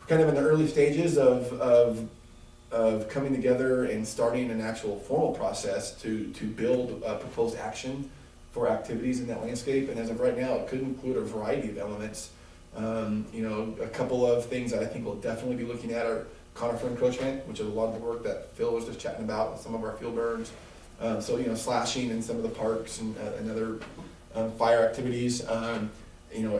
kind of in the early stages of coming together and starting an actual formal process to build a proposed action for activities in that landscape. And as of right now, it could include a variety of elements. A couple of things that I think we'll definitely be looking at are conifer encroachment, which is a lot of the work that Phil was just chatting about with some of our field burns. Slashing in some of the parks and other fire activities.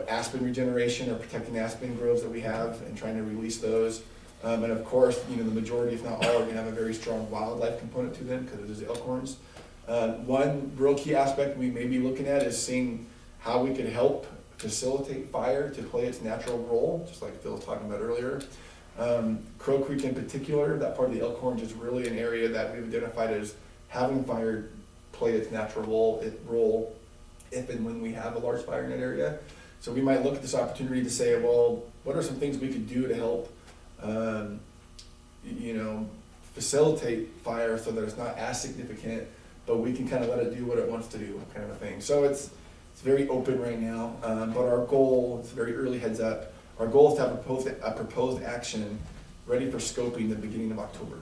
Aspen regeneration or protecting aspen groves that we have and trying to release those. And of course, the majority, if not all, are gonna have a very strong wildlife component to them because it is elkhorns. One real key aspect we may be looking at is seeing how we could help facilitate fire to play its natural role, just like Phil was talking about earlier. Crow Creek in particular, that part of the Elkhorns is really an area that we've identified as having fire play its natural role if and when we have a large fire in that area. So we might look at this opportunity to say, well, what are some things we could do to help facilitate fire so that it's not as significant, but we can kind of let it do what it wants to do, kind of a thing. So it's very open right now, but our goal, it's a very early heads up, our goal is to have a proposed action ready for scoping the beginning of October.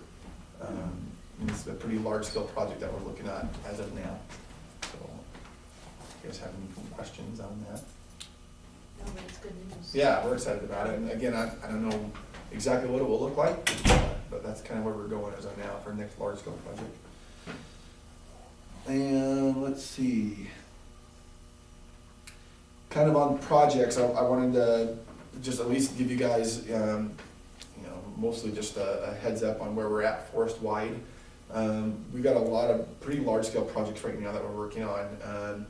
And it's a pretty large scale project that we're looking at as of now. So, you guys have any questions on that? No, but it's good news. Yeah, we're excited about it. And again, I don't know exactly what it will look like, but that's kind of where we're going as of now for our next large scale project. And let's see. Kind of on projects, I wanted to just at least give you guys, mostly just a heads up on where we're at forest wide. We've got a lot of pretty large scale projects right now that we're working on.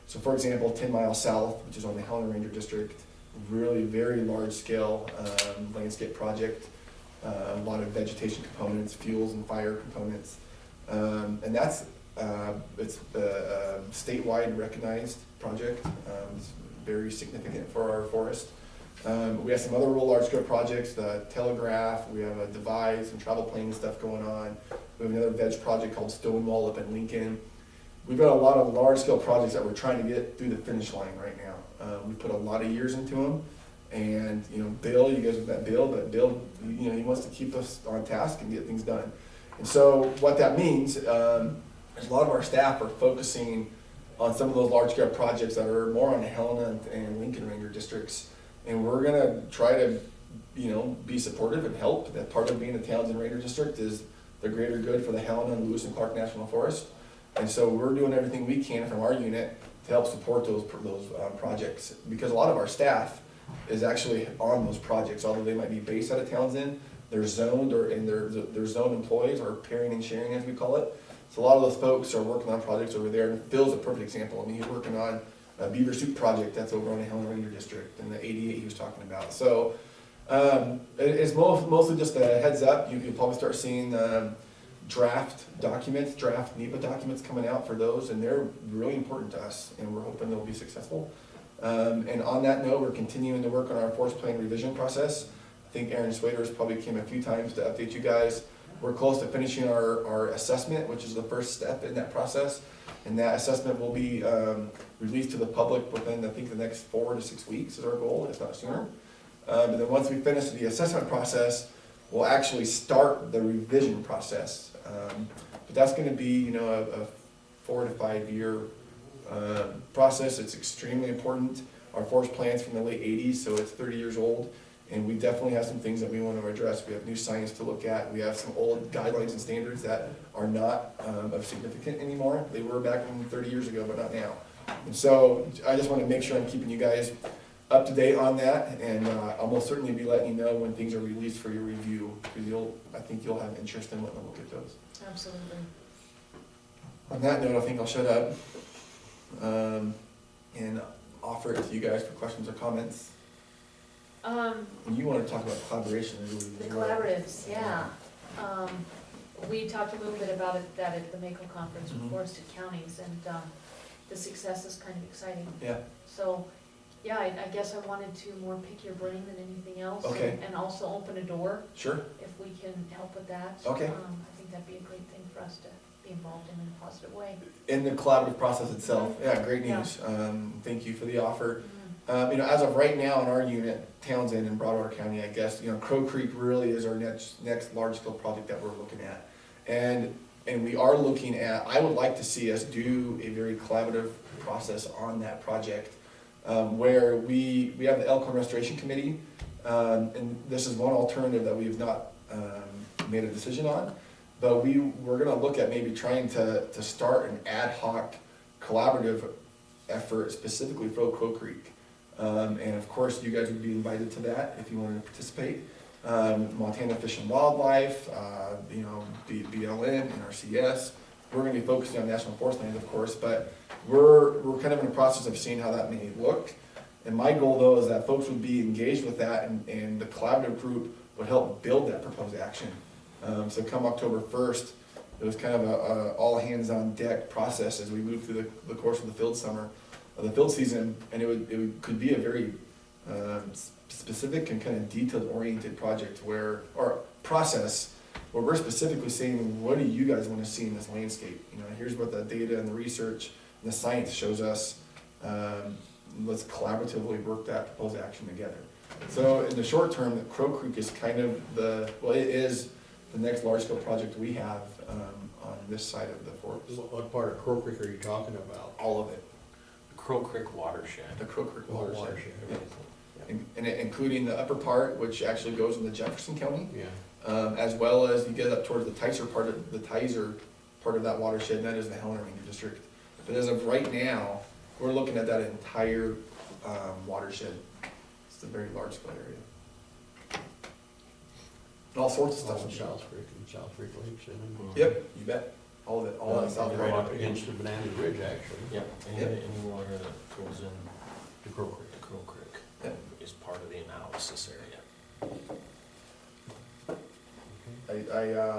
So for example, 10 Miles South, which is on the Helena Ranger District, really very large scale landscape project. A lot of vegetation components, fuels and fire components. And that's, it's a statewide recognized project. It's very significant for our forest. We have some other real large scale projects, the Telegraph, we have a Divide, some travel plane stuff going on. We have another veg project called Stonewall up in Lincoln. We've got a lot of large scale projects that we're trying to get through the finish line right now. We put a lot of years into them, and Bill, you guys have met Bill, but Bill, he wants to keep us on task and get things done. And so what that means is a lot of our staff are focusing on some of those large scale projects that are more on the Helena and Lincoln Ranger districts. And we're gonna try to, be supportive and help. That part of being a Townsend Ranger District is the greater good for the Helena and Lewis and Clark National Forest. And so we're doing everything we can from our unit to help support those projects, because a lot of our staff is actually on those projects, although they might be based out of Townsend. They're zoned and they're zone employees, or pairing and sharing as we call it. So a lot of those folks are working on projects over there, and Phil's a perfect example. I mean, he's working on a Beaver Soup project that's over on the Helena Ranger District and the 88 he was talking about. So it's mostly just a heads up. You'll probably start seeing draft NEPA documents coming out for those, and they're really important to us, and we're hoping they'll be successful. And on that note, we're continuing to work on our forest plan revision process. I think Aaron Swaders probably came a few times to update you guys. We're close to finishing our assessment, which is the first step in that process. And that assessment will be released to the public within, I think, the next 4 to 6 weeks is our goal, if not sooner. And then once we finish the assessment process, we'll actually start the revision process. But that's gonna be, a 4 to 5 year process. It's extremely important. Our forest plan's from the late 80s, so it's 30 years old. And we definitely have some things that we want to address. We have new science to look at. We have some old guidelines and standards that are not of significant anymore. They were back 30 years ago, but not now. And so I just want to make sure I'm keeping you guys up to date on that, and I'll most certainly be letting you know when things are released for your review, because I think you'll have interest in wanting to look at those. Absolutely. On that note, I think I'll shut up and offer it to you guys for questions or comments. And you want to talk about collaboration, I believe, The as well. collaboratives, yeah. We talked a little bit about that at the Mako conference with forested counties, and the success is kind of exciting. Yeah. So, yeah, I guess I wanted to more pick your brain than anything else. Okay. And also open a door, Sure. if we can help with that. Okay. I think that'd be a great thing for us to be involved in a positive way. In the collaborative process itself, yeah, great Yeah. news. Thank you for the offer. You know, as of right now in our unit, Townsend and Broadwater County, I guess, you know, Crow Creek really is our next large-scale project that we're looking at. And we are looking at, I would like to see us do a very collaborative process on that project, where we have the Elkhorn Restoration Committee, and this is one alternative that we have not made a decision on, but we're gonna look at maybe trying to start an ad hoc collaborative effort specifically for Crow Creek. And of course, you guys would be invited to that if you wanted to participate. Montana Fish and Wildlife, you know, BLM, NRCS. We're gonna be focusing on national forest lands, of course, but we're kind of in the process of seeing how that may look. And my goal though is that folks would be engaged with that and the collaborative group would help build that proposed action. So come October 1st, it was kind of a all hands on deck process as we move through the course of the field season, and it could be a very specific and kind of detailed oriented project or process where we're specifically saying, what do you guys want to see in this landscape? You know, here's what the data and the research and the science shows us. Let's collaboratively work that proposed action together. So in the short term, Crow Creek is kind of it is the next large scale project we have on this side of the forest. What part of Crow Creek are you talking about? All of it. Crow Creek watershed. The Crow Creek Oh, watershed. yeah. And including the upper part, which actually goes into Jefferson County, Yeah. as well as you get up towards the Tizer part of that watershed, and that is the Helen Ranger District. But as of right now, we're looking at that entire watershed. It's a very large scale area. And all sorts of All stuff. in South Creek and South Creek Lakes and Yep, you bet. All of it, all in South right Creek. up against the Bonanza Ridge, actually. Yep, Yep. any water that goes in To Crow Creek. to Crow Creek Yep. is part of the analysis area.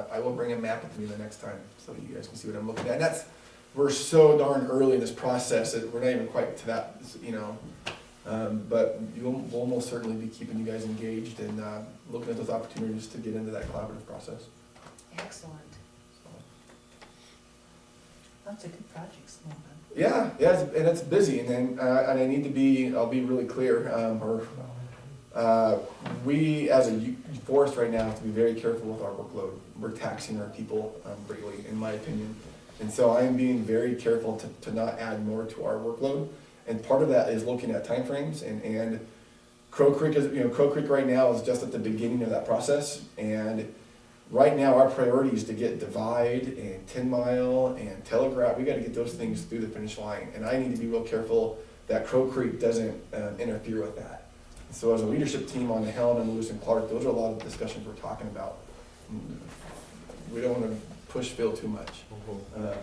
I will bring a map with me the next time, so you guys can see what I'm looking at. And we're so darn early in this process that we're not even quite to that, you know. But we'll most certainly be keeping you guys engaged and looking at those opportunities to get into that collaborative process. Excellent. That's a good project, Snowman. Yeah, and it's busy, and I'll be really clear, we as a forest right now have to be very careful with our workload. We're taxing our people greatly, in my opinion. And so I am being very careful to not add more to our workload. And part of that is looking at timeframes and Crow Creek Crow Creek right now is just at the beginning of that process. And right now our priority is to get Divide and 10 Mile and Telegraph. We gotta get those things through the finish line. And I need to be real careful that Crow Creek doesn't interfere with that. So as a leadership team on the Helen and Lewis and Clark, those are a lot of discussions we're talking about. We don't wanna push Phil too much. I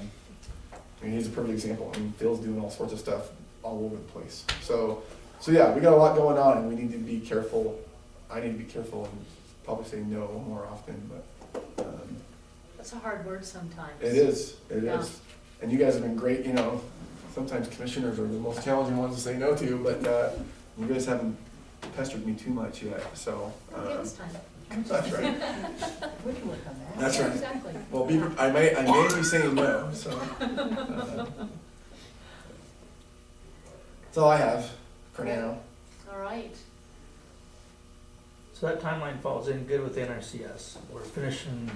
mean, he's a perfect example. I mean, Phil's doing all sorts of stuff all over the place. So yeah, we got a lot going on and we need to be careful. I need to be careful and probably say no more often, but, That's a hard word sometimes. it is. Yeah. And you guys have been great, you know, sometimes commissioners are the most challenging ones to say no to, but, you guys haven't pestered me too much yet, so. Well, give us time. That's right. We can work on that. That's Yeah, right. Exactly. Well, I may be saying no, so. That's all I have for now. All right. So that timeline falls in good with NRCS. We're finishing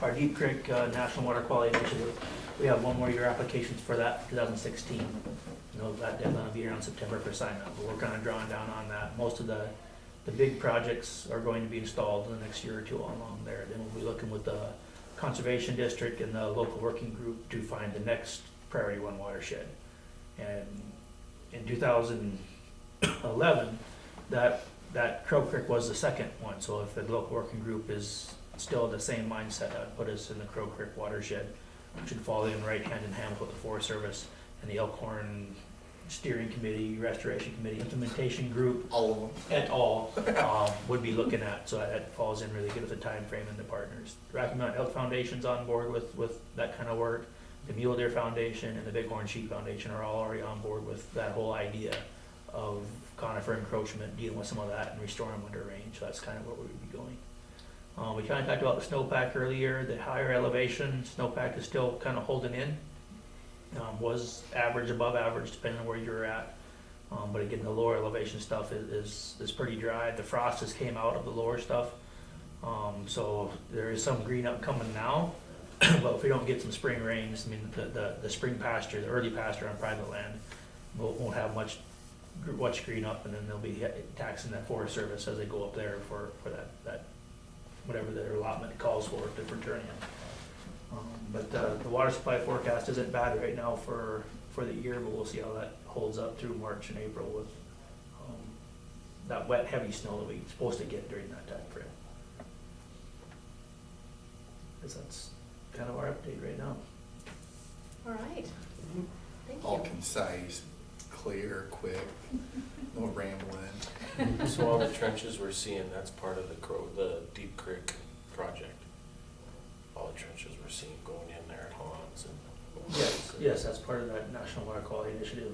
our Deep Creek National Water Quality Initiative. We have one more year applications for that, 2016. You know, that deadline will be around September for sign up, but we're kind of drawing down on that. Most of the big projects are going to be installed in the next year or two along there. Then we'll be looking with the Conservation District and the local working group to find the next Priority 1 watershed. And in 2011, that Crow Creek was the second one, so if the local working group is still the same mindset, that would put us in the Crow Creek watershed, which would fall in right hand in hand with the Forest Service and the Elkhorn Steering Committee, Restoration Committee, Implementation Group, All of them. et al. Would be looking at, so that falls in really good with the time frame and the partners. Rocky Mountain Elk Foundation's on board with that kind of work. The Mule Deer Foundation and the Bighorn Sheep Foundation are all already on board with that whole idea of conifer encroachment, dealing with some of that and restoring winter range. So that's kind of where we would be going. We kind of talked about the snowpack earlier. The higher elevation snowpack is still kind of holding in. Was average, above average, depending on where you're at. But again, the lower elevation stuff is pretty dry. The frost just came out of the lower stuff. So there is some green up coming now, but if we don't get some spring rains, I mean, the spring pasture, the early pasture on private land won't have much green up, and then they'll be taxing that Forest Service as they go up there for that, whatever their allotment calls for to return in. But the water supply forecast isn't bad right now for the year, but we'll see how that holds up through March and April with that wet, heavy snow that we're supposed to get during that time frame. Because that's kind of our update right now. All right, thank All you. concise, clear, quick, no rambling. So all the trenches we're seeing, that's part of the Deep Creek project. All the trenches we're seeing going in there at Hans and. Yes, that's part of that National Water Quality Initiative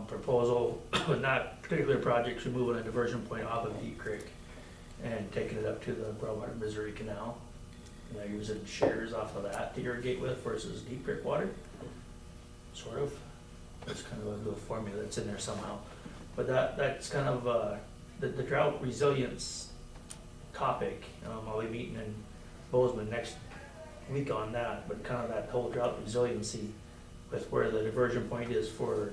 proposal, but not particular projects, removing a diversion point off of Deep Creek and taking it up to the Broadwater Missouri Canal. And they're using shares off of that to irrigate with versus Deep Creek water, sort of. It's kind of a little formula that's in there somehow. But that's kind of the drought resilience topic. I'll be meeting in Bozeman next week on that, but kind of that whole drought resiliency with where the diversion point is for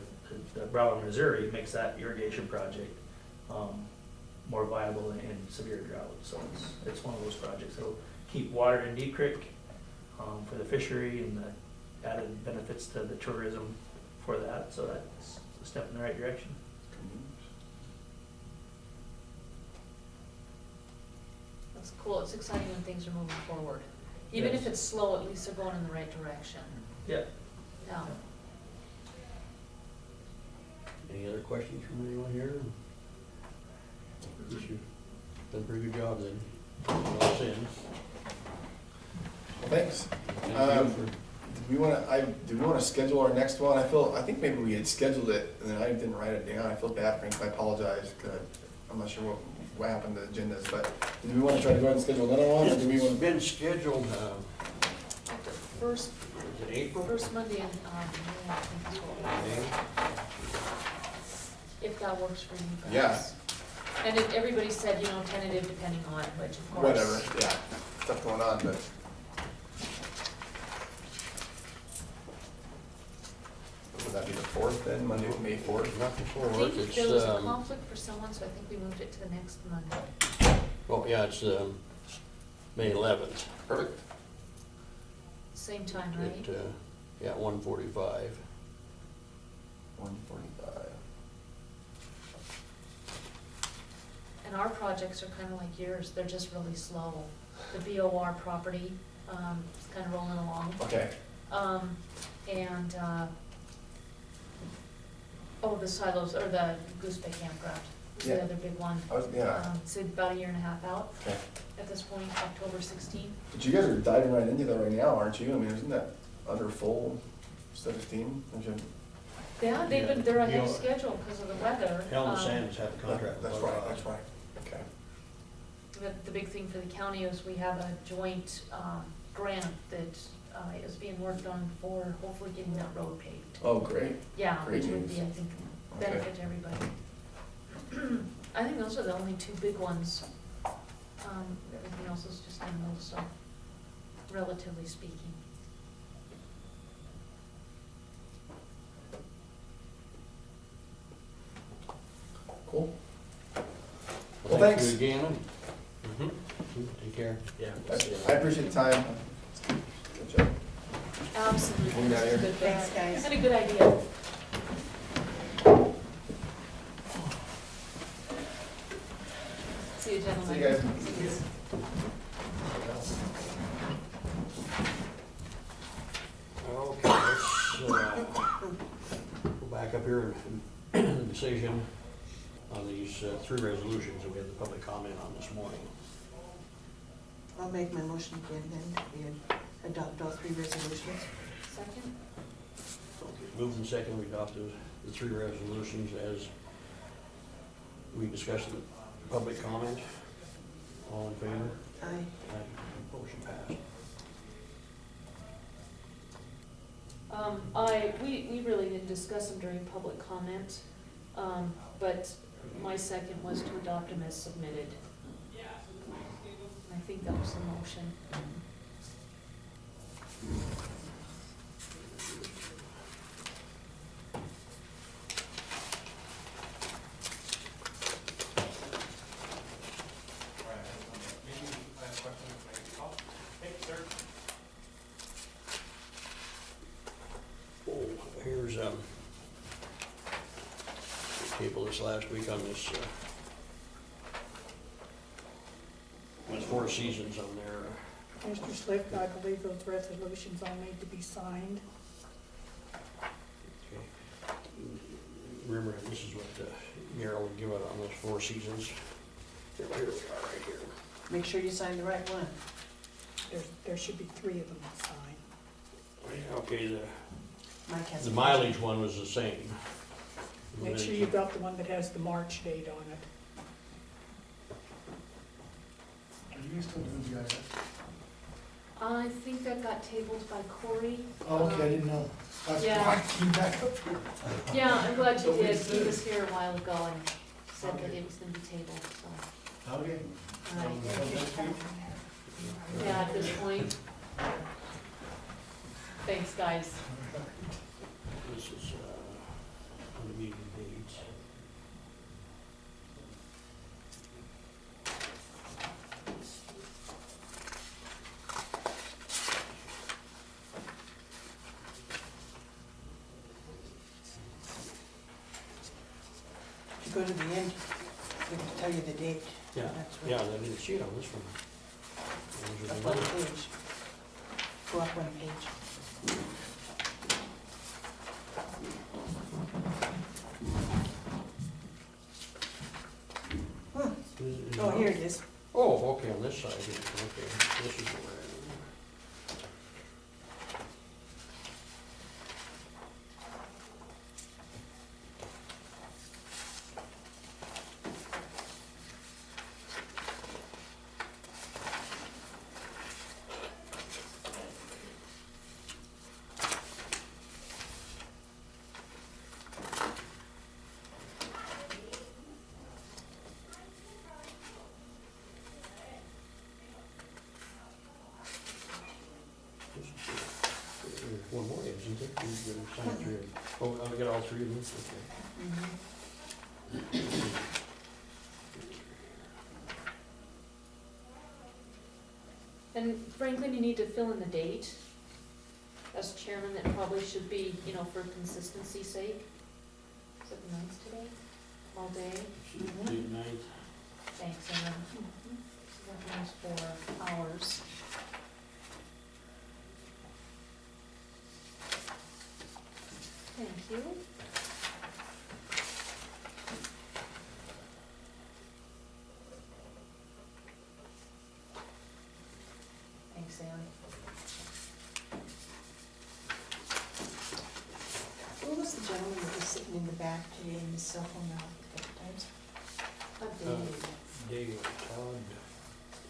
the Broadwater, Missouri, makes that irrigation project more viable in severe drought. So it's one of those projects that'll keep water in Deep Creek for the fishery and the added benefits to the tourism for that. So that's a step in the right direction. That's cool, it's exciting when things are moving forward. Even Yes. if it's slow, at least they're going in the right direction. Yeah. Yeah. Any other questions from anyone here? Guess you've done a pretty good job then. All in. Well, thanks. Thank Um, you for, Do we wanna schedule our next one? I think maybe we had scheduled it, and then I didn't write it down. I feel bad, Frank, I apologize, 'cause I'm not sure what happened to the agendas, but do we wanna try to go ahead and schedule another one, or do we it's wanna? been scheduled, Like the first, is it April? first Monday in, May, I think is what we May? if that works for you guys. Yeah. And everybody said, tentative depending on, which of course. Whatever, yeah, stuff going on, but. Would that be the 4th then, Monday, May 4th? Not the I fourth, think it's, there was a conflict for someone, so I think we moved it to the next Monday. oh, yeah, it's, May 11th. Perfect. Same time, right? At, yeah, 1:45. 1:45. And our projects are kind of like yours, they're just really slow. The BOR property, is kind of rolling along. Okay, And, the silos, or the Goose Bay Campground, is the Yeah. other big one. yeah, So about a year and a half out okay. at this point, October 16th. But you guys are diving right into that right now, aren't you? I mean, isn't that under full set of steam? Yeah, Yeah. they're ahead of You know, schedule because of the weather. Helen Sands had the contract. That's with right, Bob. that's right, okay. But the big thing for the county is we have a joint grant that is being worked on for hopefully getting that road paved. Oh, great, Yeah, Great which would news. be, I think, Okay. benefit to everybody. I think those are the only two big ones. Everything else is just kind of little stuff, relatively speaking. cool. Well, thanks. Thank you again. Mhm. Take care. Yeah. I appreciate the time. Good job. Absolutely, Moving out that's a here. good thing. Thanks, guys. And a good idea. See you, gentlemen. See you guys. Okay, let's, go back up here and decision on these, 3 resolutions that we had the public comment on this morning. I'll make my motion again then, we adopt all 3 resolutions. Second? Okay, moved and second, we adopted the 3 resolutions as we discussed in the public comment. All in favor? Aye. Aye. Motion passed. We really didn't discuss them during public comment. But my second was to adopt them as submitted. And I think that was the motion. Oh, here's, table this last week on this, with Four Seasons on there. Mr. Swift, I believe those resolutions all need to be signed. Okay. Remember, this is what Merrill would give out on those Four Seasons. Here we are right here. Make sure you sign the right one. There should be 3 of them signed. Okay, Mike has. the a mileage one was the same. Make sure you got the one that has the March date on it. Are you still doing GIS? I think that got tabled by Corey. Oh, okay, I didn't know. That's Yeah. why I came back up here. Yeah, I'm glad you So we did. He said- was here a while ago and said that Okay. it was gonna be tabled, so. Okay. All right. So next week? Yeah, at this point. Thanks, guys. This is, on the meeting dates. If you go to the end, it'll tell you the date. Yeah, That's right. yeah, I didn't see it on this one. There's Up one another. page. Go up one page. Oh, here it is. Oh, okay, on this side, here. Okay, this is the way. There's one more, isn't there? You're gonna sign 3 of them. Oh, I'll get all 3 of them, okay. And Franklin, you need to fill in the date. As chairman, it probably should be, you know, for consistency's sake. Is it the 9th today? All day? Date 9th. Thanks, Aaron. So that one's for hours. Thank you. Thanks, Aaron. Who was the gentleman that was sitting in the back today in his cell phone now a couple times? Updated. Dale,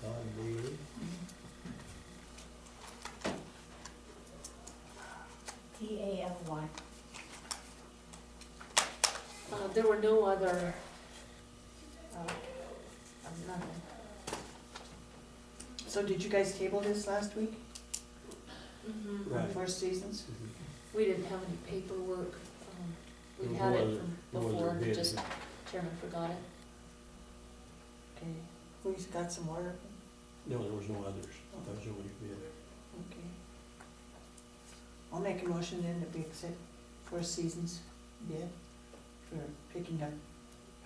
Todd Bailey. TAFY. There were no other, nothing. So did you guys table this last week? Right. Four Seasons? We didn't have any paperwork. We There had it was- from there was a before, and bid. just chairman forgot it. Okay. Who's got some water? No, there was no others. That was the only bid. Okay. I'll make a motion then that we accept Four Seasons bid for picking up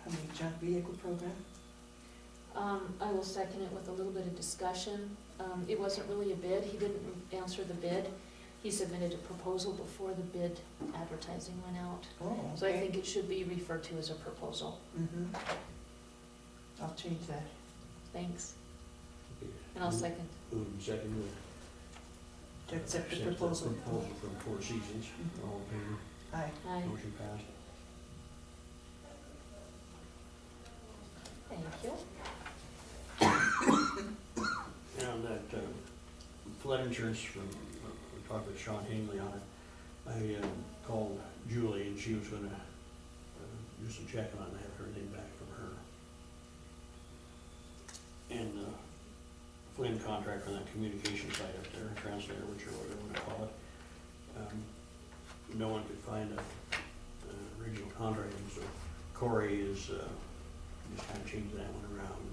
Humvee junk vehicle program. I will second it with a little bit of discussion. It wasn't really a bid, he didn't answer the bid. He submitted a proposal before the bid advertising went out. Oh, So I think it should be referred to as a proposal. Mm-hmm. I'll change that. Thanks. Okay. And I'll second. Moved and seconded. To accept the Accept the proposal. Proposal from Four Seasons. All in favor? Aye. Aye. Motion passed. Thank you. And that flood insurance from, we talked with Sean Hingley on it. I called Julie and she was gonna do some checking on that, everything back from her. And Flynn contract on that communication site up there, translator, which or whatever we call it. No one could find a original contract, and so Corey is just kind of changing that one around.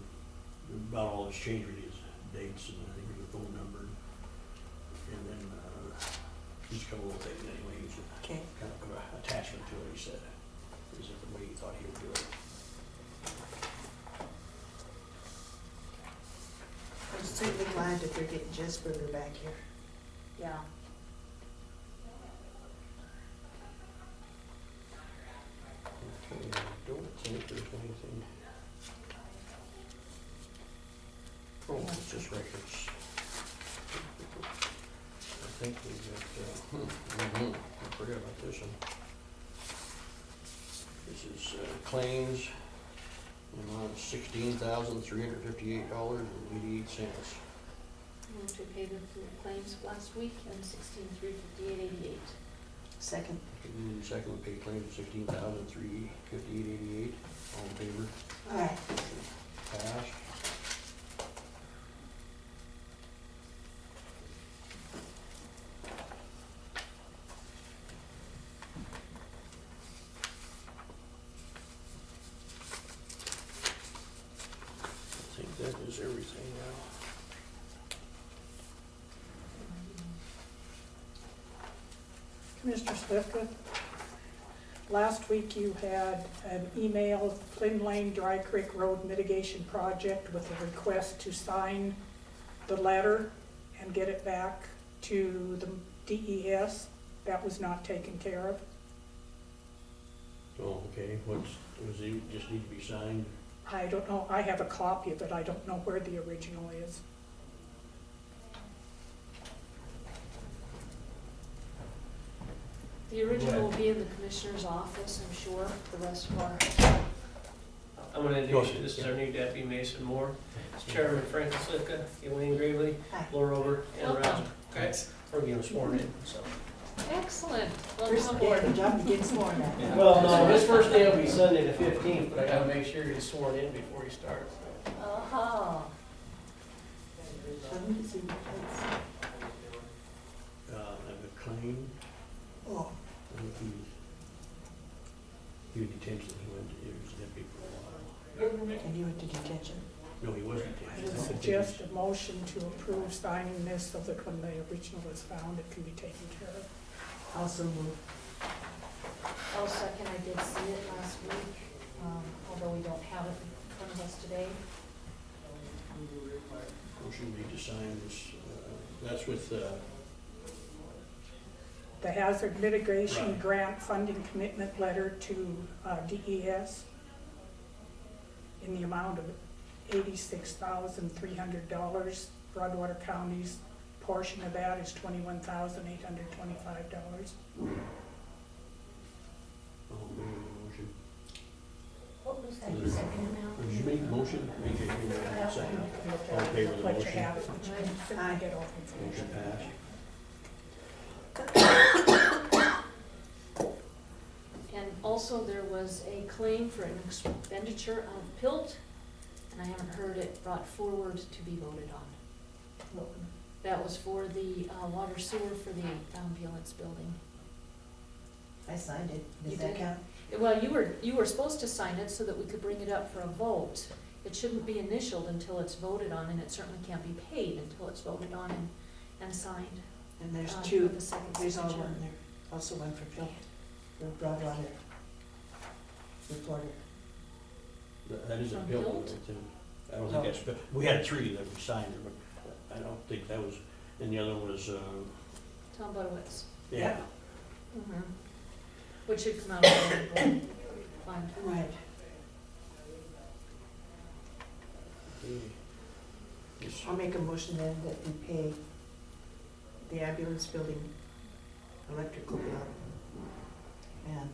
About all that's changed really is dates and I think there's a phone number. And then just a couple of things anyway, he's Okay. kind of put an attachment to it, he said. Is it the way he thought he would do it? I'm certainly glad that they're getting Jesperger back here. Yeah. Okay, I don't think there's anything. Oh, it's just records. I think we got, I forgot about this one. This is claims, amount of $16,358.88. Move to pay the claims last week and 16,358.88. Second. Moving second, we pay claims of $16,358.88. All in favor? Aye. Passed. I think that is everything now. Commissioner Slivka, last week you had an email, Flynn Lane Dry Creek Road Mitigation Project, with a request to sign the letter and get it back to the DES. That was not taken care of. Oh, okay, was it just need to be signed? I don't know, I have a copy of it, I don't know where the original is. The original will be in the commissioner's office, I'm sure, the rest of our, I'm gonna Go introduce ahead. this is our new deputy, Mason Moore, Chairman Frank Slivka, Elaine Gravely, Hi. Laura Over, and Welcome. Roger. Okay, we're getting sworn in, so. excellent, First welcome day of aboard. the job to get sworn at. Well, no, his first day will be Sunday the 15th, but I gotta make sure he's sworn in before he starts. Uh-huh. Let me see the place. I have a claim, Oh, I think he was detention, he was deputy for a while. and you went to detention. No, he wasn't I detention. would suggest a motion to approve signing this so that when the original is found, it can be taken care of. Also move. I'll second, I did see it last week, although we don't have it in front of us today. Motion be to sign this, that's with, The hazard mitigation Right. grant funding commitment letter to DES in the amount of $86,300. Broadwater County's portion of that is $21,825. I'll make a motion. What was that, you second now? Did you make the motion? Make it, you make a second. All in favor of the Let you motion? have it, but you can certainly get all the Motion information. passed. And also, there was a claim for an expenditure of PILT, and I haven't heard it brought forward to be voted on. That was for the water sewer for the ambulance building. I signed it. You Does that did? count? Well, you were supposed to sign it so that we could bring it up for a vote. It shouldn't be initialed until it's voted on, and it certainly can't be paid until it's voted on and signed. And there's with two, the second there's all signature. one there, also one for Phil, the Broadwater reporter. That isn't From built, Built? right, too. I don't think that's, we had three that we signed, but I don't think that was, and the other one was, Tom Budowitz. yeah. Mhm. Which should come out of the fund. Right. Okay. Yes. I'll make a motion then that we pay the ambulance building electrical bill and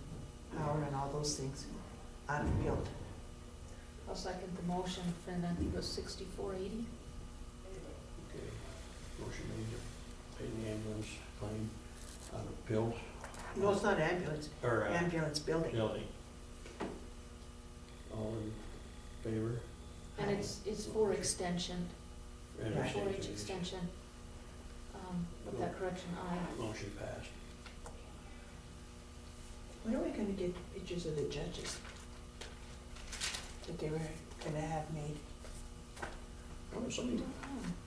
power and all those things out of build. I'll second the motion, and I think it was 6480. Okay. Motion made to pay the ambulance claim out of bill, No, it's not ambulance, or ambulance building. building. All in favor? And it's for extension, And Right. abstentions? 4-H extension. With that correction, aye. Motion passed. When are we gonna get pictures of the judges? That they were gonna have made? Oh, somebody,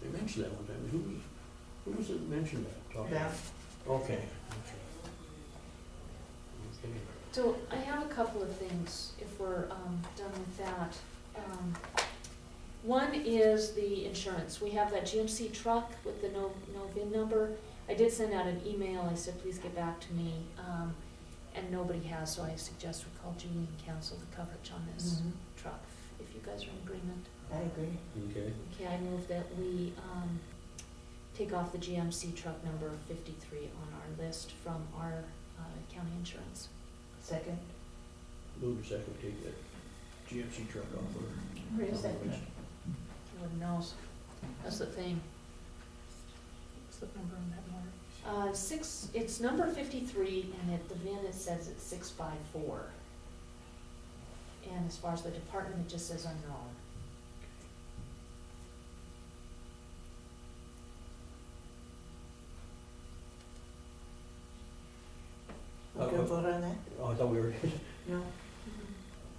they mentioned that one time. Who was it mentioned that? Talking- Them? Okay, okay. Okay. So I have a couple of things, if we're done with that. One is the insurance. We have that GMC truck with the no VIN number. I did send out an email, I said, please get back to me, and nobody has, so I suggest we call Julie and cancel the coverage on this Mhm. truck, if you guys are in agreement. I agree. Okay. Okay, I move that we take off the GMC truck number 53 on our list from our county insurance. Second? Move to second, take that GMC truck off of. Where is that? Lord knows, that's the thing. What's the number on that motor? It's number 53, and the VIN, it says it's 654. And as far as the department, it just says unknown. We gonna vote on that? Oh, I thought we were, No,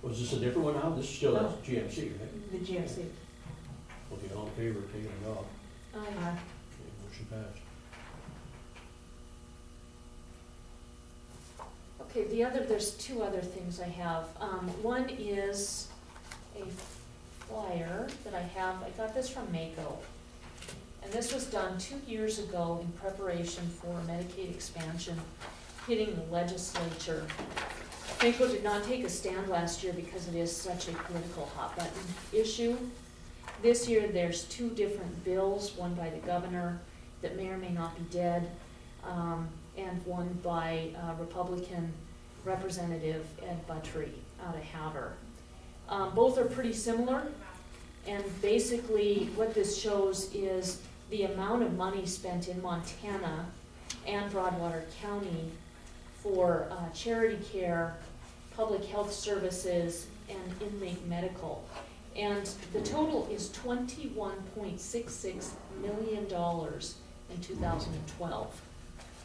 was this a different one now? This is still No. GMC, right? the GMC. Okay, all in favor of taking it off? Aye. Aye. Okay, motion passed. Okay, there's two other things I have. One is a flyer that I have, I got this from Mako. And this was done 2 years ago in preparation for Medicaid expansion hitting the legislature. Mako did not take a stand last year because it is such a political hot button issue. This year, there's 2 different bills, one by the governor that may or may not be dead, and one by Republican Representative Ed Buttrey out of Havre. Both are pretty similar, and basically what this shows is the amount of money spent in Montana and Broadwater County for charity care, public health services, and inmate medical. And the total is $21.66 million in 2012.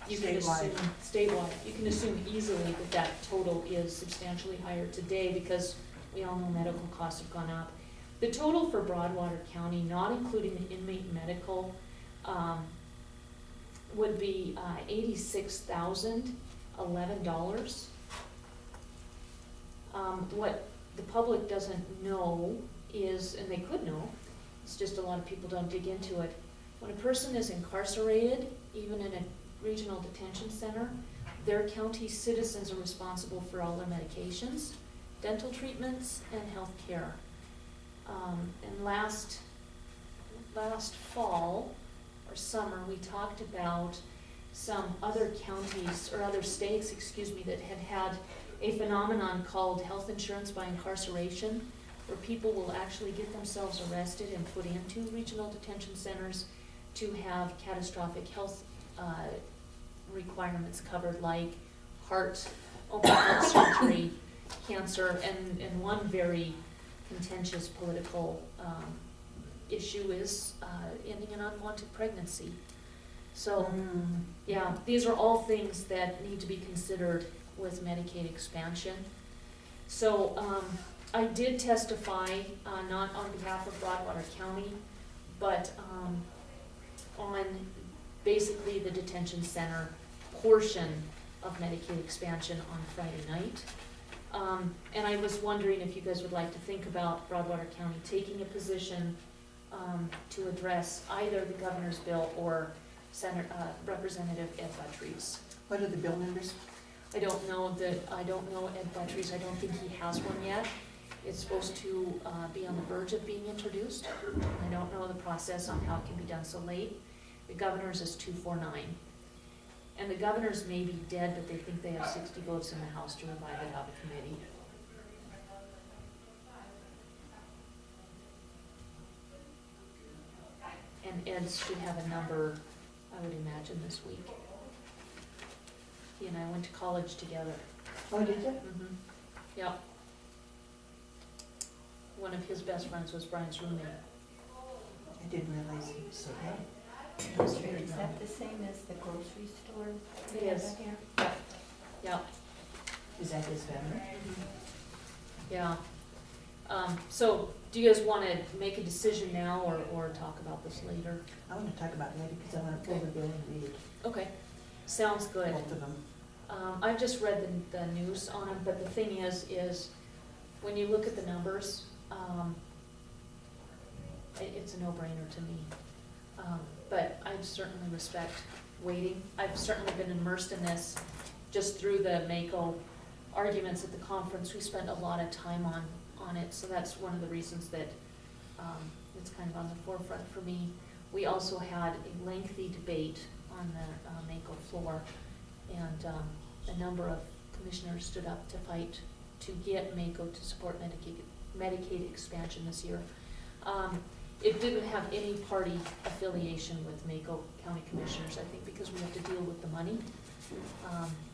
You can Statewide. assume, statewide, you can assume easily that that total is substantially higher today because we all know medical costs have gone up. The total for Broadwater County, not including the inmate medical, would be $86,011. What the public doesn't know is, and they could know, it's just a lot of people don't dig into it. When a person is incarcerated, even in a regional detention center, their county citizens are responsible for all their medications, dental treatments, and health care. And last fall or summer, we talked about some other counties, or other states, that had had a phenomenon called health insurance by incarceration, where people will actually get themselves arrested and put into regional detention centers to have catastrophic health requirements covered, like open heart surgery, cancer, and one very contentious political issue is ending an unwanted pregnancy. So, yeah, these are all things that need to be considered with Medicaid expansion. So, I did testify, not on behalf of Broadwater County, but on basically the detention center portion of Medicaid expansion on Friday night. And I was wondering if you guys would like to think about Broadwater County taking a position to address either the governor's bill or Representative Ed Buttrey's. What are the bill numbers? I don't know Ed Buttrey's, I don't think he has one yet. It's supposed to be on the verge of being introduced. I don't know the process on how it can be done so late. The governor's is 249. And the governor's may be dead, but they think they have 60 votes in the House to revive it out of committee. And Ed should have a number, I would imagine, this week. He and I went to college together. Oh, did you? Yep. one of his best friends was Brian's roommate. I didn't realize he was so bad. Is that the same as the grocery store? It we have is. out here? Yeah. Is that his family? Yeah. So, do you guys wanna make a decision now or talk about this later? I wanna talk about it later because I wanna pull the bill and read Okay, sounds good. both of them. I've just read the news on them, but the thing is when you look at the numbers, it's a no-brainer to me. But I certainly respect waiting. I've certainly been immersed in this just through the Mako arguments at the conference. We spent a lot of time on it, so that's one of the reasons that it's kind of on the forefront for me. We also had a lengthy debate on the Mako floor, and a number of commissioners stood up to fight to get Mako to support Medicaid expansion this year. It didn't have any party affiliation with Mako County Commissioners, I think, because we have to deal with the money.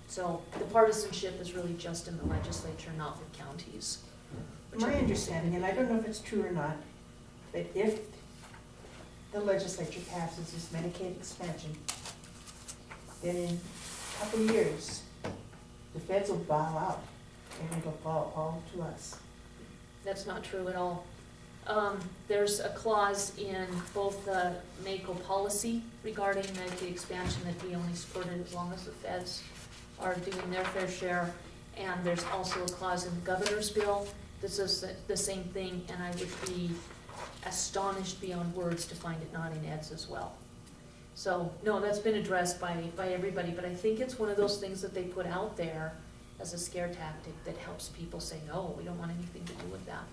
So the partisanship is really just in the legislature, not with counties. My understanding, and I don't know if it's true or not, but if the legislature passes this Medicaid expansion, then in a couple of years, the feds will bow out and it'll fall all to us. That's not true at all. There's a clause in both the Mako policy regarding Medicaid expansion that we only support it as long as the feds are doing their fair share. And there's also a clause in the governor's bill that says the same thing, and I would be astonished beyond words to find it not in Ed's as well. So, no, that's been addressed by everybody, but I think it's one of those things that they put out there as a scare tactic that helps people say, no, we don't want anything to do with that.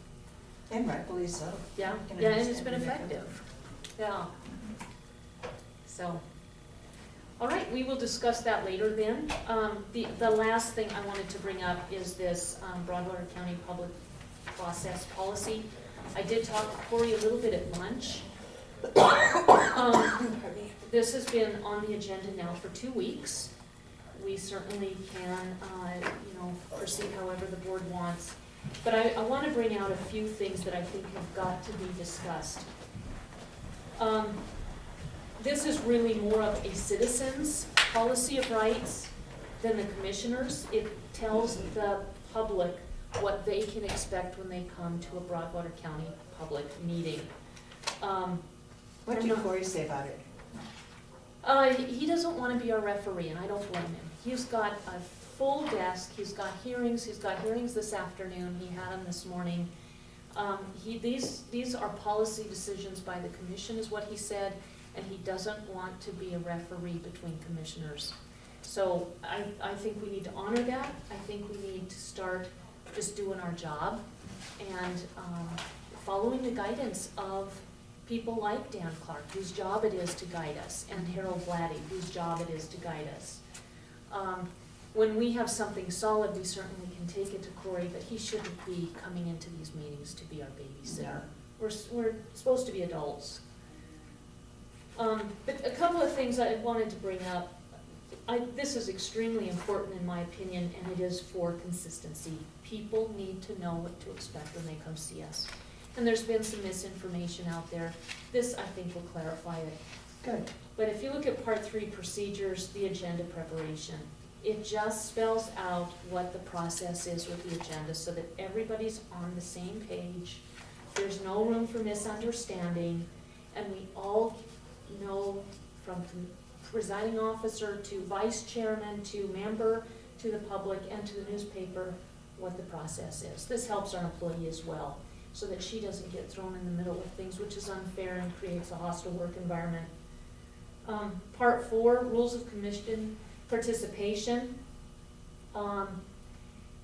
And rightfully so. Yeah, I can yeah, and it's understand been where they're effective, yeah. So, all right, we will discuss that later then. The last thing I wanted to bring up is this Broadwater County Public Process Policy. I did talk to Corey a little bit at lunch. This has been on the agenda now for 2 weeks. We certainly can, proceed however the board wants. But I want to bring out a few things that I think have got to be discussed. This is really more of a citizen's policy of rights than the commissioners. It tells the public what they can expect when they come to a Broadwater County public meeting. What did Corey say about it? He doesn't want to be our referee, and I don't blame him. He's got a full desk, he's got hearings this afternoon, he had them this morning. These are policy decisions by the commission, is what he said, and he doesn't want to be a referee between commissioners. So I think we need to honor that. I think we need to start just doing our job and following the guidance of people like Dan Clark, whose job it is to guide us, and Harold Blatty, whose job it is to guide us. When we have something solid, we certainly can take it to Corey, but he shouldn't be coming into these meetings to be our babysitter. We're supposed to be adults. But a couple of things I wanted to bring up. This is extremely important in my opinion, and it is for consistency. People need to know what to expect when they come see us. And there's been some misinformation out there. This, I think, will clarify it. Good. But if you look at Part 3 procedures, the agenda preparation, it just spells out what the process is with the agenda so that everybody's on the same page. There's no room for misunderstanding, and we all know, from presiding officer to vice chairman to member to the public and to the newspaper, what the process is. This helps our employee as well, so that she doesn't get thrown in the middle of things, which is unfair and creates a hostile work environment. Part 4, rules of commission participation.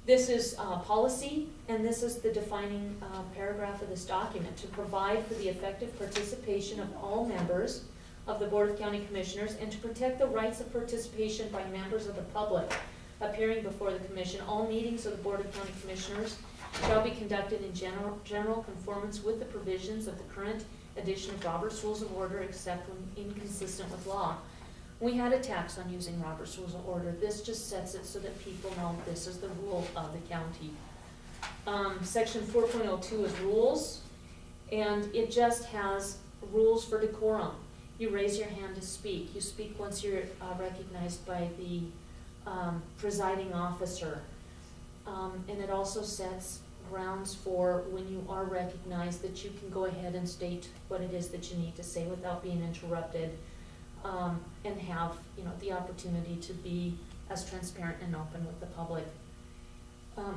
This is policy, and this is the defining paragraph of this document: to provide for the effective participation of all members of the Board of County Commissioners and to protect the rights of participation by members of the public appearing before the commission. All meetings of the Board of County Commissioners shall be conducted in general conformance with the provisions of the current edition of Robert's Rules of Order, except when inconsistent with law. We had a tax on using Robert's Rules of Order. This just sets it so that people know this is the rule of the county. Section 4.02 is rules, and it just has rules for decorum. You raise your hand to speak. You speak once you're recognized by the presiding officer. And it also sets grounds for when you are recognized that you can go ahead and state what it is that you need to say without being interrupted, and have, the opportunity to be as transparent and open with the public.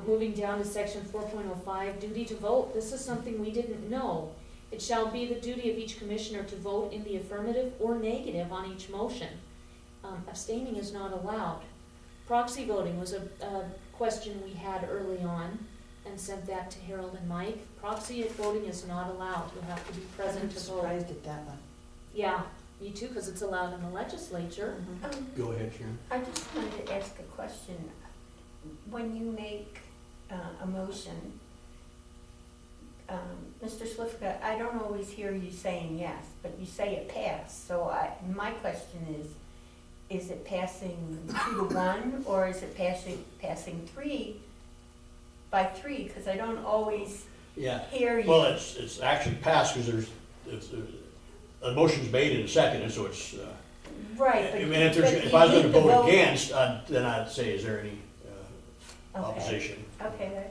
Moving down to section 4.05, duty to vote. This is something we didn't know. It shall be the duty of each commissioner to vote in the affirmative or negative on each motion. Abstaining is not allowed. Proxy voting was a question we had early on, and sent that to Harold and Mike. Proxy voting is not allowed. You have to be present I'm to vote. surprised at that one. Yeah, me too, because it's allowed in the legislature. Go ahead, Sharon. I just wanted to ask a question. When you make a motion, Mr. Slifka, I don't always hear you saying yes, but you say it passed. So my question is it passing 2-1, or is it passing 3 by 3? Because I don't always Yeah, hear you. well, it's actually passed because a motion's made and seconded, so it's, Right, but I you- mean, but if you I was need gonna to vote against, then I'd say, is there any Okay. opposition? Okay,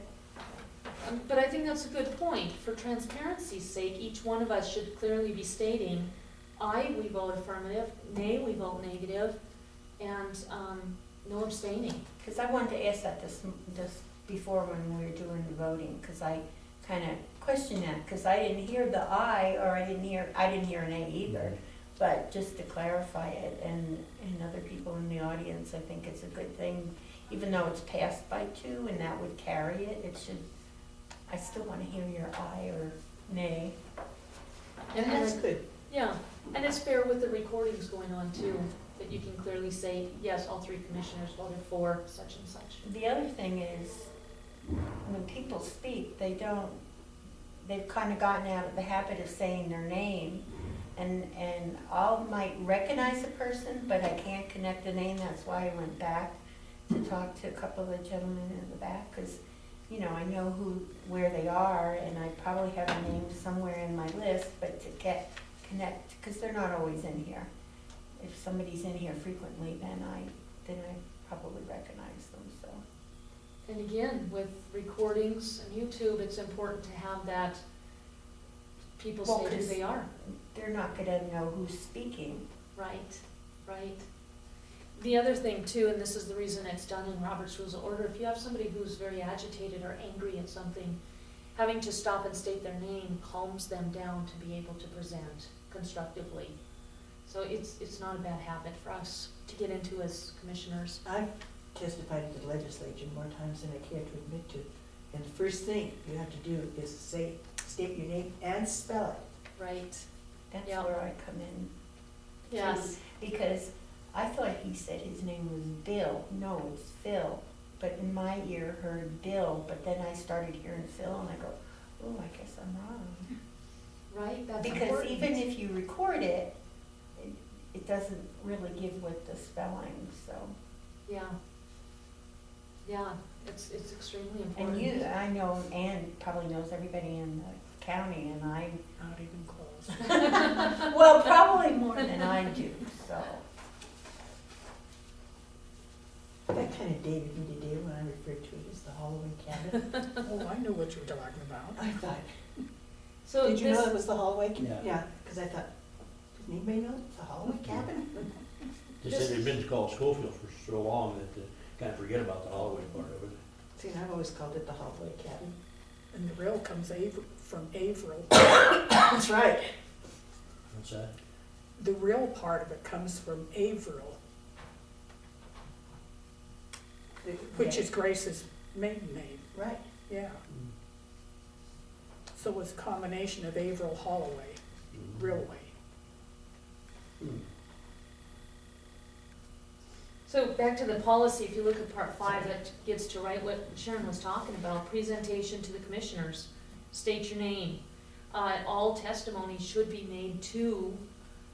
But I think that's a good point. For transparency's sake, each one of us should clearly be stating, aye, we vote affirmative, nay, we vote negative, and no abstaining. because I wanted to ask that this before when we were doing the voting, because I kind of questioned that, because I didn't hear the aye, or I didn't hear an nay either. But just to clarify it, and other people in the audience, I think it's a good thing, even though it's passed by 2 and that would carry it, I still want to hear your aye or nay. And that's good. Yeah, and it's fair with the recordings going on too, that you can clearly say, yes, all 3 commissioners voted for such and such. The other thing is, when people speak, they've kind of gotten out of the habit of saying their name. And I might recognize a person, but I can't connect the name. That's why I went back to talk to a couple of the gentlemen in the back, because, I know where they are, and I probably have a name somewhere in my list, but to connect, because they're not always in here. If somebody's in here frequently, then I probably recognize them, so. And again, with recordings and YouTube, it's important to have that people Well, say who 'cause they are. They're not gonna know who's speaking. Right, right. The other thing too, and this is the reason it's done in Robert's Rules of Order, if you have somebody who's very agitated or angry at something, having to stop and state their name calms them down to be able to present constructively. So it's not a bad habit for us to get into as commissioners. I've testified at the legislature more times than I care to admit to. And the first thing you have to do is state your name and spell it. Right. That's Yeah. where I come in. Yes. Because I thought he said his name was Bill. No, it's Phil. But in my ear heard Bill, but then I started hearing Phil and I go, oh, I guess I'm wrong. Right, that's Because important. even if you record it, it doesn't really give with the spelling, so. Yeah. Yeah, it's extremely important. And I know Ann probably knows everybody in the county and I, Not even close. well, probably more than I do, so. That kind of dated me today when I referred to it as the Holloway cabin. Oh, I knew what you were talking about. I thought, So did you know this, it was the Holloway? Yeah. Yeah, because I thought, does anybody know it's the Holloway cabin? Just said they've been called Schofield for so long that they kind of forget about the Holloway part of it. See, I've always called it the Holloway cabin. And the rail comes from Averill. That's right. What's that? The real part of it comes from Averill, which is Grace's maiden name, Right. yeah. So it's a combination of Averill Holloway Railway. so back to the policy, if you look at part 5, that gets to right what Sharon was talking about, presentation to the commissioners. State your name. All testimony should be made to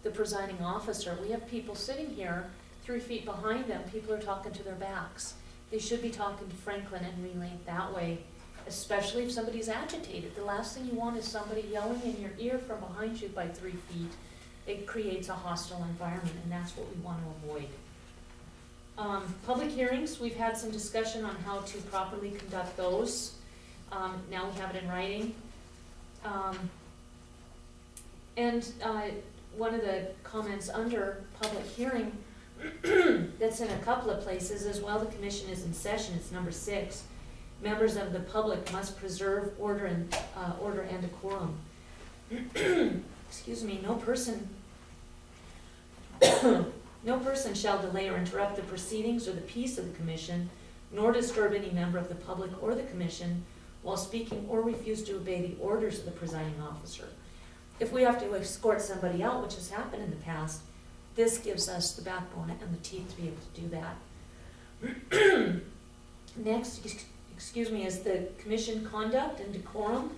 the presiding officer. We have people sitting here, 3 feet behind them, people are talking to their backs. They should be talking to Franklin and relaying it that way. especially if somebody's agitated. The last thing you want is somebody yelling in your ear from behind you by 3 feet. It creates a hostile environment, and that's what we want to avoid. Public hearings, we've had some discussion on how to properly conduct those. Now we have it in writing. One of the comments under public hearing that's in a couple of places is, while the commission is in session, it's number 6, members of the public must preserve order and decorum. Excuse me, no person shall delay or interrupt the proceedings or the peace of the commission, nor disturb any member of the public or the commission while speaking, or refuse to obey the orders of the presiding officer. If we have to escort somebody out, which has happened in the past, this gives us the backbone and the teeth to be able to do that. Next, excuse me, is the commission conduct and decorum.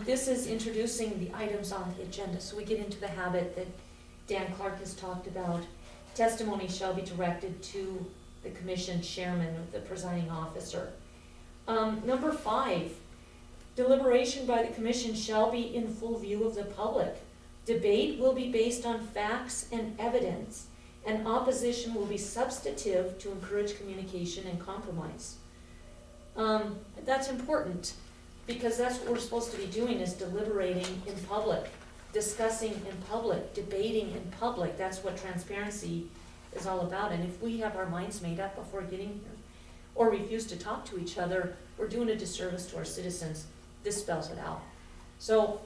This is introducing the items on the agenda, so we get into the habit that Dan Clark has talked about. Testimony shall be directed to the commission chairman or the presiding officer. Number 5, deliberation by the commission shall be in full view of the public. Debate will be based on facts and evidence, and opposition will be substantive to encourage communication and compromise. That's important, because that's what we're supposed to be doing, is deliberating in public, discussing in public, debating in public. That's what transparency is all about. And if we have our minds made up before getting here, or refuse to talk to each other, we're doing a disservice to our citizens. This spells it out. So,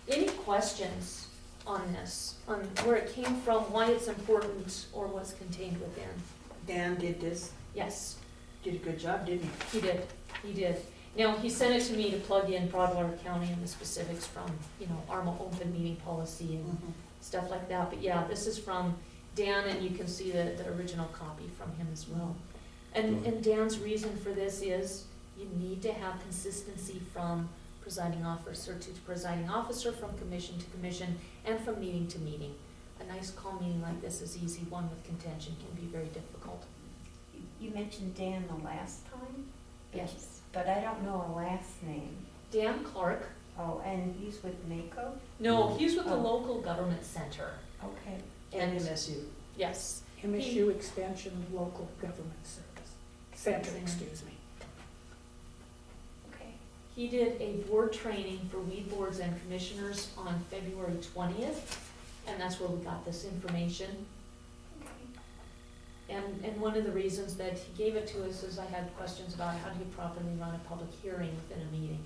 any questions on this, on where it came from, why it's important, or what's contained within? Dan did this, Yes, did a good job, didn't he? he did. Now, he sent it to me to plug in Broadwater County and the specifics from, ARMA open meeting policy and stuff like that. But yeah, this is from Dan, and you can see the original copy from him as well. And Dan's reason for this is, you need to have consistency from presiding officer to presiding officer, from commission to commission, and from meeting to meeting. A nice calm meeting like this is easy. One with contention can be very difficult. You mentioned Dan the last time? Yes. But I don't know a last name. Dan Clark. Oh, and he's with NACO? No, he's with the Oh. local government center. Okay. And MSU. yes, MSU Expansion Local Government Center, excuse me. Okay. he did a board training for weed boards and commissioners on February 20th, and that's where we got this information. And one of the reasons that he gave it to us is I had questions about how do you properly run a public hearing within a meeting.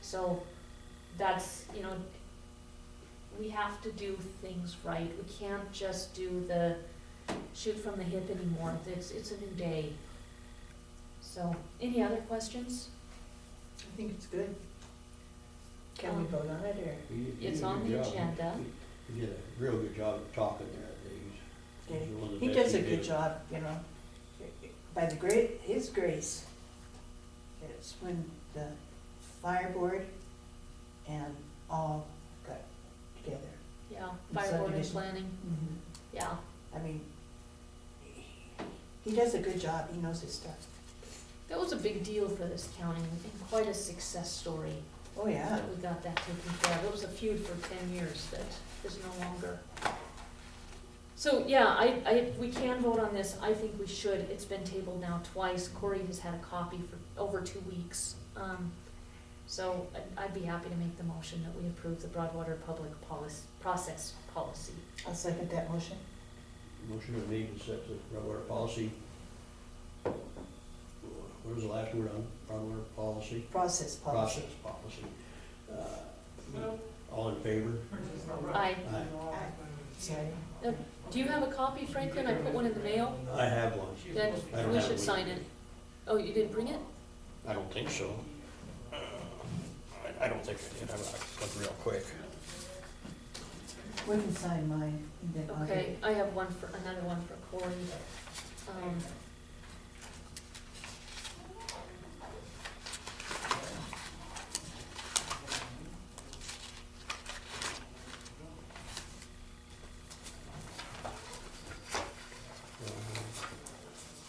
So that's, we have to do things right. We can't just do the shoot from the hip anymore. It's a new day. So, any other questions? I think it's good. Can we vote on it, or? It's on the agenda. He did a real good job of talking there. He does a good job, by his grace. It's when the fire board and all got together. Yeah, fire board and Subdivision. planning, yeah. I mean, he does a good job, he knows his stuff. That was a big deal for this county, and quite a success story Oh, yeah. that we got that taken care of. It was a feud for 10 years that is no longer. So, yeah, we can vote on this. I think we should. It's been tabled now twice. Corey has had a copy for over 2 weeks. So I'd be happy to make the motion that we approve the Broadwater Public Process Policy. I'll second that motion. Motion was made to set the Broadwater policy. What was the last word on Broadwater policy? Process policy. Process policy. All in favor? Aye. Aye. Sorry. Do you have a copy, Franklin? I put one in the mail. I have one. Then I don't we have should it. sign it. Oh, you didn't bring it? I don't think so. I don't think I did. I'm gonna look real quick. We can sign mine, and then I'll Okay, I have another one for Corey.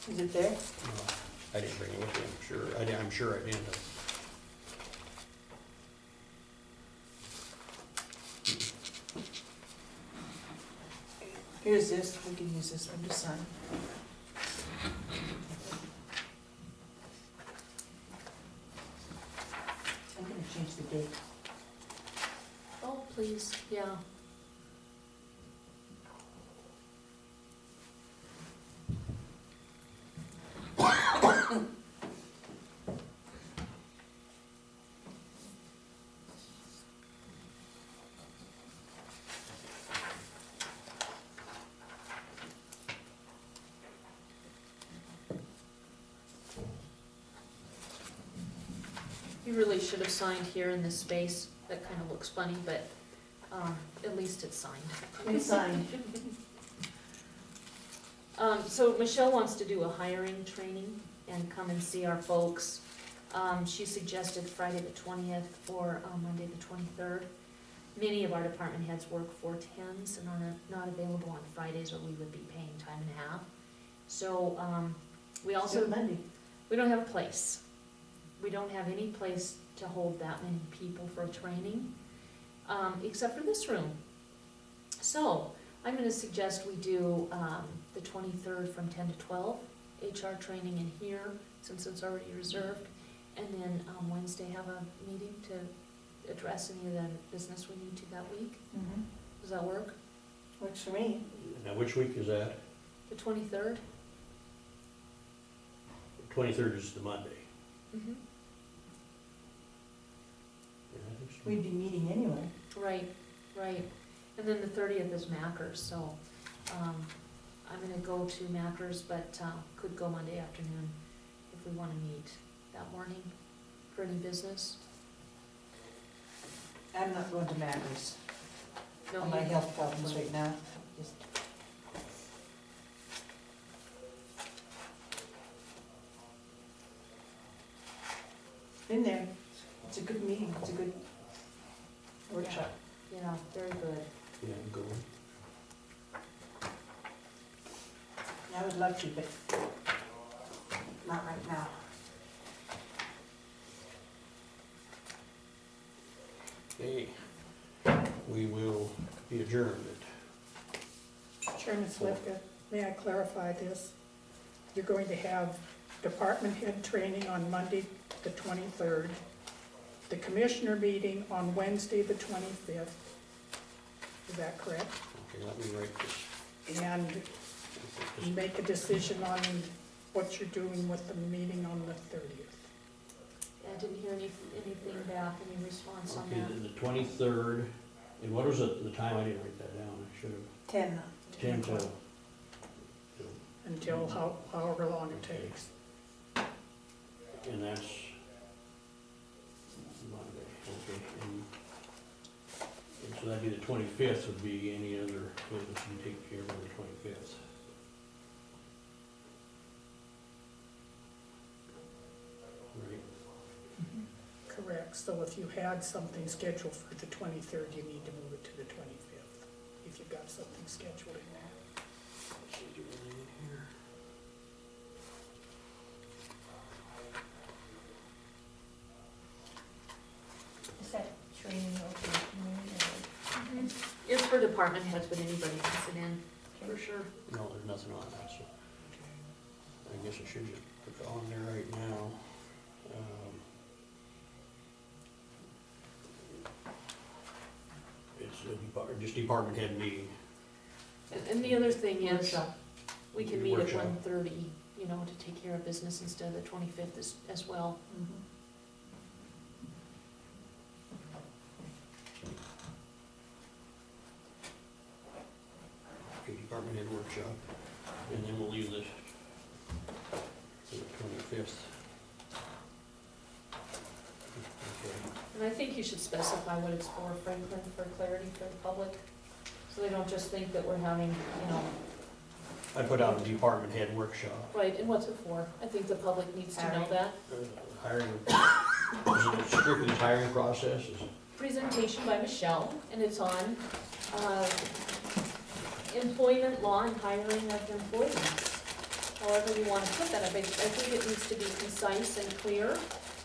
Is it there? No. I didn't bring it with me, I'm sure I didn't. Here's this, we can use this one to sign. I'm gonna change the date. Oh, please, yeah. You really should have signed here in this space. That kind of looks funny, but at least it's signed. It's signed. So Michelle wants to do a hiring training and come and see our folks. She suggested Friday the 20th or Monday the 23rd. Many of our department heads work 410s and are not available on Fridays, or we would be paying time and a half. So we also, Monday. we don't have a place. We don't have any place to hold that many people for a training, except for this room. So I'm gonna suggest we do the 23rd from 10 to 12, HR training in here, since it's already reserved. And then Wednesday have a meeting to address any of the business we need to that week. Mhm. Does that work? Works for me. Now, which week is that? The 23rd? 23rd is the Monday. Mm-hmm. Yeah, I think so. We'd be meeting anyway. Right, right. And then the 30th is Mackers, so I'm gonna go to Mackers, but could go Monday afternoon if we wanna meet that morning for any business. I'm not going to Matters. No, My you- health problems right now. Just- Been there. It's a good meeting. It's a good workshop. Yeah, very good. Yeah, I'm going. I would love to, but not right now. Okay, we will be adjourned Chairman Slivka, may I clarify this? You're going to have department head training on Monday, the 23rd, the commissioner meeting on Wednesday, the 25th. Is that correct? Okay, let me write this. And you make a decision on what you're doing with the meeting on the 30th. I didn't hear anything back, any response on Okay, that. the 23rd, and what was the time? I didn't write that down, I should have. 10. 10 till. Until however long it takes. And that's Monday, okay, and so that'd be the 25th would be any other business you take care of on the 25th. Right, Correct, so if you had something scheduled for the 23rd, you need to move it to the 25th, if you've got something scheduled in there. let's see, do anything in here? Is that training open to me It's for department heads, but anybody can sit in, for sure. No, there's nothing on that, so I guess I should just put it on there right now. It's just department head meeting. And the other thing is, Workshop. we can meet at Workshop. 1:30, you know, to take care of business instead of the 25th as well. Mhm. Okay, department head workshop, and then we'll leave this for the 25th. Okay, And I think you should specify what it's for, Franklin, for clarity for the public, so they don't just think that we're having, you know, I put out a department head workshop. right, and what's it for? I think the public needs to know Hiring. that. Hiring, is it strictly the hiring process? Is it- Presentation by Michelle, and it's on employment law and hiring of employees. however you wanna put that, I think it needs to be concise and clear,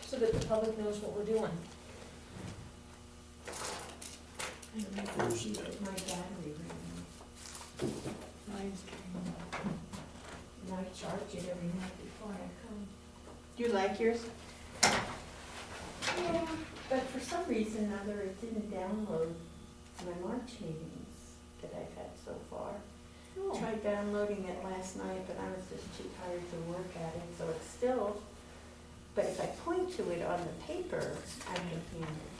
so that the public knows what we're doing. I don't know if you get my battery ran Mine's getting out. And I charge it every night before I come. Do you like yours? Yeah, but for some reason or other, it didn't download my March meetings that I've had so far. Oh. Tried downloading it last night, but I was just too tired to work at it, so it's still, but if I point to it on the paper, I can handle it.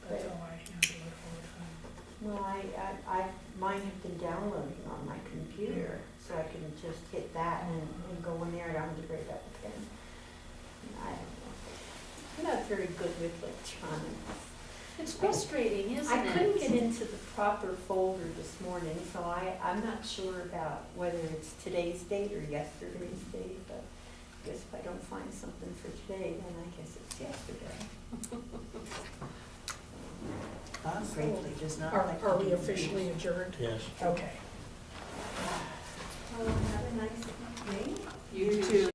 That's how I handle it all the time. Well, mine have been downloading on my computer, so I can just hit that and go in there, I don't have to break up a pen. I don't know. I'm not very good with electronics. It's frustrating, isn't I it? couldn't get into the proper folder this morning, so I'm not sure about whether it's today's date or yesterday's date, but I guess if I don't find something for today, then I guess it's yesterday. Bob Gravely does not like. Are to we do officially adjourned? Yes. Okay. Oh,